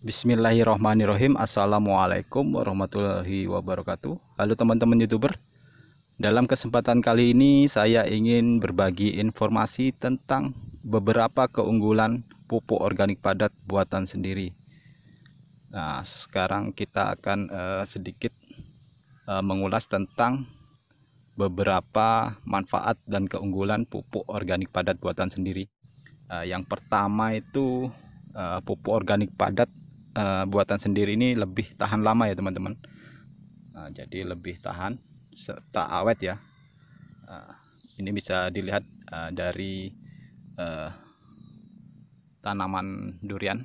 Bismillahirrahmanirrahim. Assalamualaikum warahmatullahi wabarakatuh. Halo teman-teman YouTuber. Dalam kesempatan kali ini saya ingin berbagi informasi tentang beberapa keunggulan pupuk organik padat buatan sendiri. Nah, sekarang kita akan sedikit mengulas tentang beberapa manfaat dan keunggulan pupuk organik padat buatan sendiri. Yang pertama itu pupuk organik padat buatan sendiri ini lebih tahan lama ya teman-teman. Jadi lebih tahan serta awet ya. Ini bisa dilihat dari tanaman durian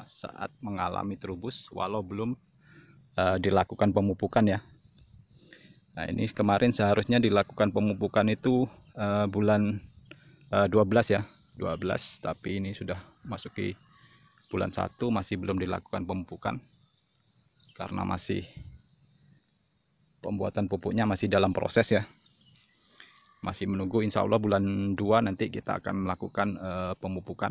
saat mengalami trubus walau belum dilakukan pemupukan ya. Nah, ini kemarin seharusnya dilakukan pemupukan itu bulan 12 ya, 12, tapi ini sudah masuki bulan 1 masih belum dilakukan pemupukan karena masih pembuatan pupuknya masih dalam proses ya. Masih menunggu, insya Allah bulan 2 nanti kita akan melakukan pemupukan.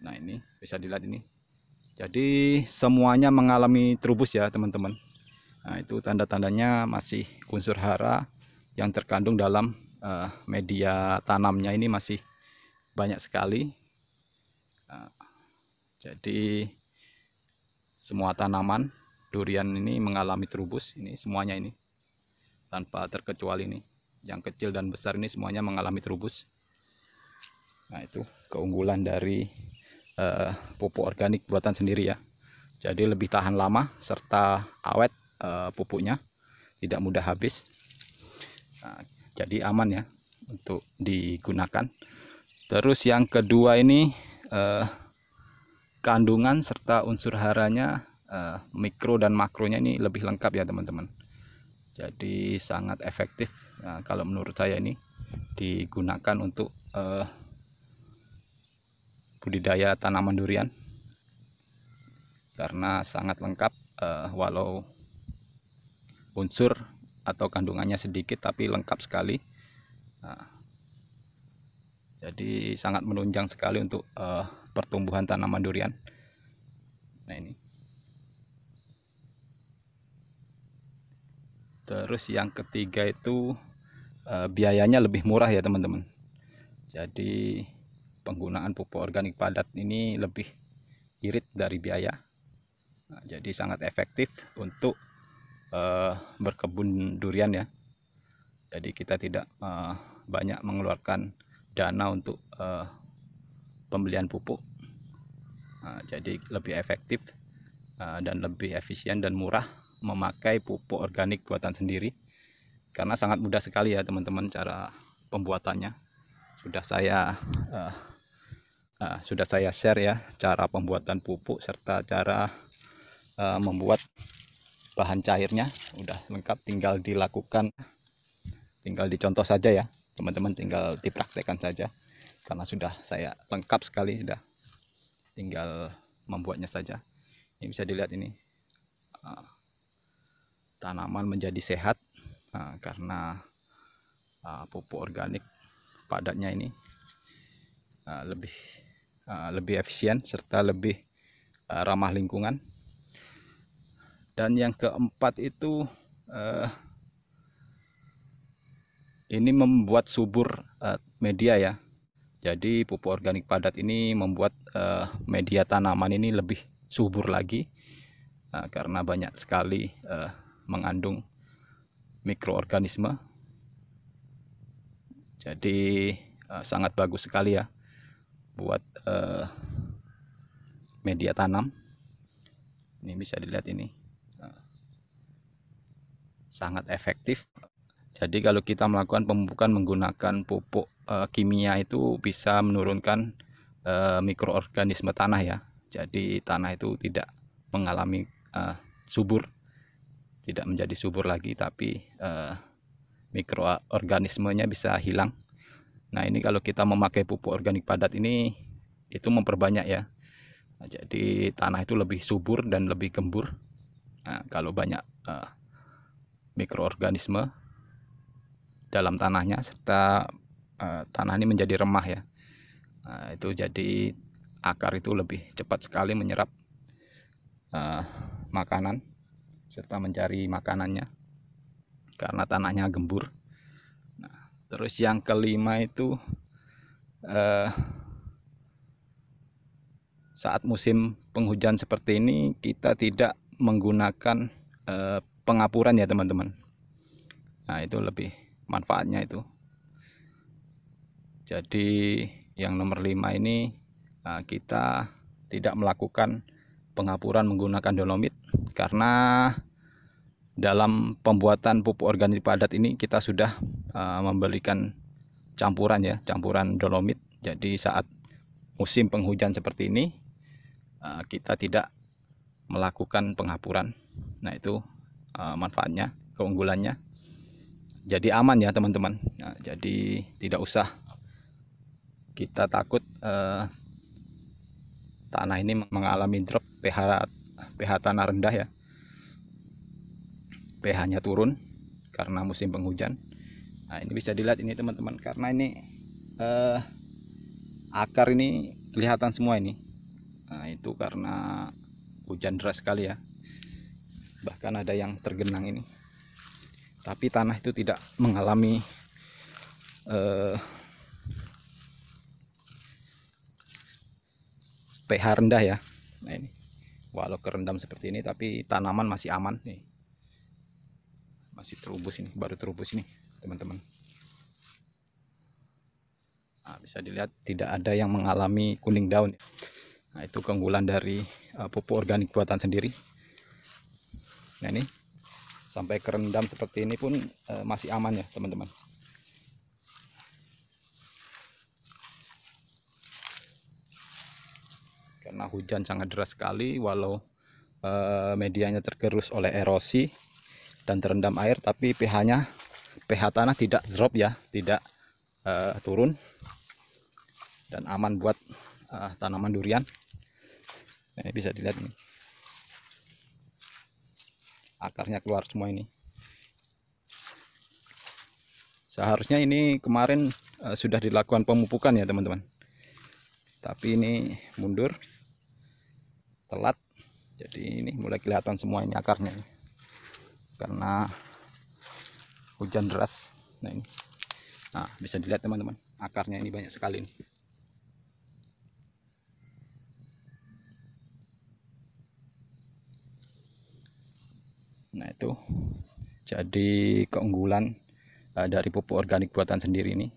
Nah, ini bisa dilihat ini. Jadi semuanya mengalami trubus ya teman-teman. Nah, itu tanda-tandanya masih unsur hara yang terkandung dalam media tanamnya ini masih banyak sekali. Jadi semua tanaman durian ini mengalami trubus, ini semuanya ini tanpa terkecuali ini, yang kecil dan besar ini semuanya mengalami trubus. Nah, itu keunggulan dari pupuk organik buatan sendiri ya. Jadi lebih tahan lama serta awet pupuknya, tidak mudah habis. Nah, jadi aman ya untuk digunakan. Terus yang kedua ini kandungan serta unsur haranya, mikro dan makronya ini lebih lengkap ya teman-teman. Jadi sangat efektif. Nah, kalau menurut saya ini digunakan untuk budidaya tanaman durian karena sangat lengkap, walau unsur atau kandungannya sedikit tapi lengkap sekali. Nah, jadi sangat menunjang sekali untuk pertumbuhan tanaman durian. Nah, ini terus yang ketiga itu biayanya lebih murah ya teman-teman. Jadi penggunaan pupuk organik padat ini lebih irit dari biaya. Nah, jadi sangat efektif untuk berkebun durian ya. Jadi kita tidak banyak mengeluarkan dana untuk pembelian pupuk. Nah, jadi lebih efektif dan lebih efisien dan murah memakai pupuk organik buatan sendiri karena sangat mudah sekali ya teman-teman cara pembuatannya. Sudah saya share ya cara pembuatan pupuk serta cara membuat bahan cairnya, udah lengkap, tinggal dilakukan, tinggal dicontoh saja ya teman-teman, tinggal dipraktekkan saja karena sudah saya lengkap sekali, sudah tinggal membuatnya saja. Ini bisa dilihat ini tanaman menjadi sehat karena pupuk organik padatnya ini lebih efisien serta lebih ramah lingkungan. Dan yang keempat itu ini membuat subur media ya. Jadi pupuk organik padat ini membuat media tanaman ini lebih subur lagi karena banyak sekali mengandung mikroorganisme. Jadi sangat bagus sekali ya buat media tanam. Ini bisa dilihat ini sangat efektif. Jadi kalau kita melakukan pemupukan menggunakan pupuk kimia itu bisa menurunkan mikroorganisme tanah ya. Jadi tanah itu tidak mengalami subur, tidak menjadi subur lagi, tapi mikroorganismenya bisa hilang. Nah, ini kalau kita memakai pupuk organik padat ini itu memperbanyak ya. Nah, jadi tanah itu lebih subur dan lebih gembur. Nah, kalau banyak mikroorganisme dalam tanahnya serta tanah ini menjadi remah ya. Nah, itu jadi akar itu lebih cepat sekali menyerap makanan serta mencari makanannya karena tanahnya gembur. Nah, terus yang kelima itu saat musim penghujan seperti ini kita tidak menggunakan pengapuran ya teman-teman. Nah, itu lebih manfaatnya itu. Jadi yang nomor 5 ini kita tidak melakukan pengapuran menggunakan dolomit, karena dalam pembuatan pupuk organik padat ini kita sudah memberikan campuran ya, campuran dolomit. Jadi saat musim penghujan seperti ini kita tidak melakukan pengapuran. Nah, itu manfaatnya, keunggulannya. Jadi aman ya teman-teman. Nah, jadi tidak usah kita takut tanah ini mengalami drop pH tanah rendah ya, pH-nya turun karena musim penghujan. Nah, ini bisa dilihat ini teman-teman, karena ini akar ini kelihatan semua ini. Nah, itu karena hujan deras sekali ya, bahkan ada yang tergenang ini. Tapi tanah itu tidak mengalami pH rendah ya. Nah, ini walau kerendam seperti ini tapi tanaman masih aman nih, masih terubus ini, baru terubus ini teman-teman. Nah, bisa dilihat tidak ada yang mengalami kuning daun. Nah, itu keunggulan dari pupuk organik buatan sendiri. Nah, ini sampai kerendam seperti ini pun masih aman ya teman-teman. Karena hujan sangat deras sekali, walau medianya tergerus oleh erosi dan terendam air, tapi pH tanah tidak drop ya, tidak turun, dan aman buat tanaman durian. Nah, bisa dilihat ini, akarnya keluar semua ini. Seharusnya ini kemarin sudah dilakukan pemupukan ya teman-teman, tapi ini mundur, telat. Jadi ini mulai kelihatan semua ini akarnya ini, karena hujan deras. Nah, ini, nah bisa dilihat teman-teman, akarnya ini banyak sekali ini. Nah, itu jadi keunggulan dari pupuk organik buatan sendiri ini.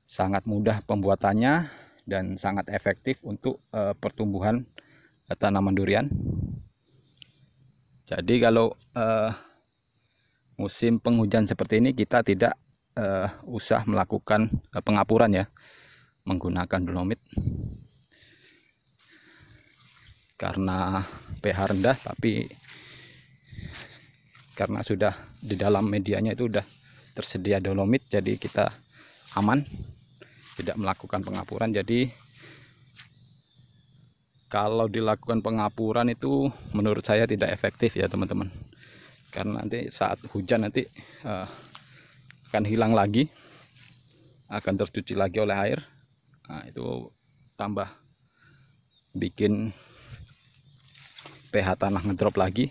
Sangat mudah pembuatannya dan sangat efektif untuk pertumbuhan tanaman durian. Jadi kalau musim penghujan seperti ini kita tidak usah melakukan pengapuran ya menggunakan dolomit, karena pH rendah, tapi karena sudah di dalam medianya itu sudah tersedia dolomit, jadi kita aman, tidak melakukan pengapuran. Jadi kalau dilakukan pengapuran itu menurut saya tidak efektif ya teman-teman, karena nanti saat hujan nanti akan hilang lagi, akan tercuci lagi oleh air. Nah, itu tambah bikin pH tanah ngedrop lagi.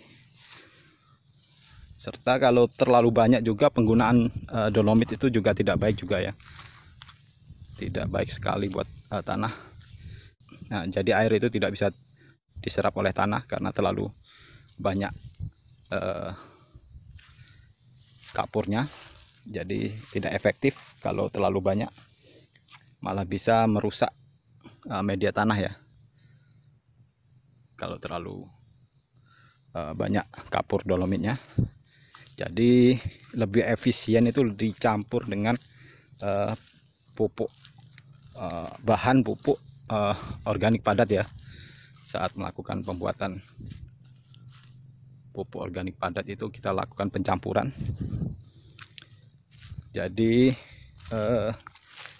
Serta kalau terlalu banyak juga penggunaan dolomit itu juga tidak baik juga ya, tidak baik sekali buat tanah. Nah, jadi air itu tidak bisa diserap oleh tanah karena terlalu banyak kapurnya. Jadi tidak efektif kalau terlalu banyak, malah bisa merusak media tanah ya kalau terlalu banyak kapur dolomitnya. Jadi lebih efisien itu dicampur dengan pupuk bahan pupuk organik padat ya. Saat melakukan pembuatan pupuk organik padat itu kita lakukan pencampuran. Jadi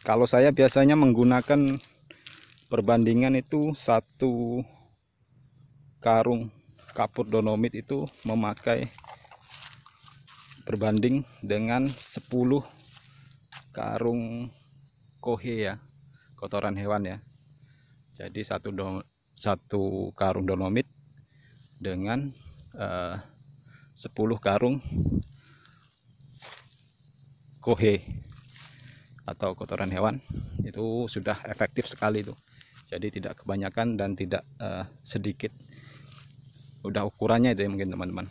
kalau saya biasanya menggunakan perbandingan itu 1 karung kapur dolomit itu memakai berbanding dengan 10 karung kohe ya, kotoran hewan ya. Jadi satu karung dolomit dengan 10 karung kohe atau kotoran hewan, itu sudah efektif sekali itu. Jadi tidak kebanyakan dan tidak sedikit. Udah ukurannya itu ya mungkin teman-teman.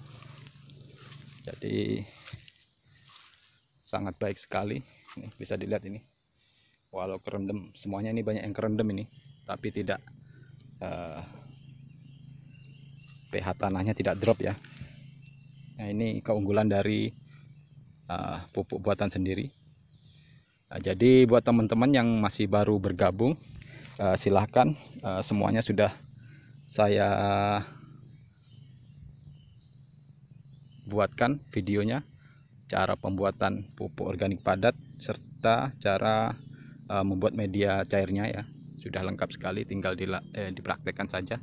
Jadi sangat baik sekali. Ini bisa dilihat ini. Walau kerendam, semuanya ini banyak yang kerendam ini, tapi tidak pH tanahnya tidak drop ya. Nah, ini keunggulan dari pupuk buatan sendiri. Nah, jadi buat teman-teman yang masih baru bergabung, silahkan, semuanya sudah saya buatkan videonya, cara pembuatan pupuk organik padat serta cara membuat media cairnya ya. Sudah lengkap sekali, tinggal dipraktekkan saja,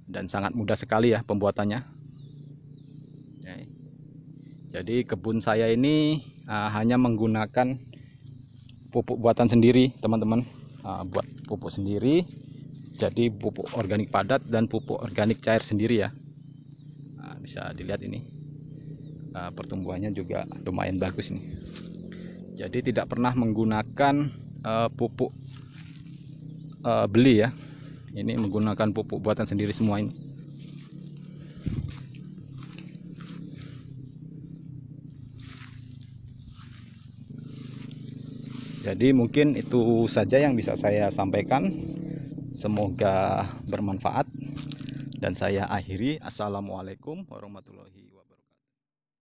dan sangat mudah sekali ya pembuatannya. Jadi kebun saya ini hanya menggunakan pupuk buatan sendiri teman-teman. Buat pupuk sendiri, jadi pupuk organik padat dan pupuk organik cair sendiri ya. Bisa dilihat ini, pertumbuhannya juga lumayan bagus ini. Jadi tidak pernah menggunakan pupuk beli ya. Ini menggunakan pupuk buatan sendiri semua ini. Jadi mungkin itu saja yang bisa saya sampaikan. Semoga bermanfaat, dan saya akhiri. Assalamualaikum warahmatullahi wabarakatuh.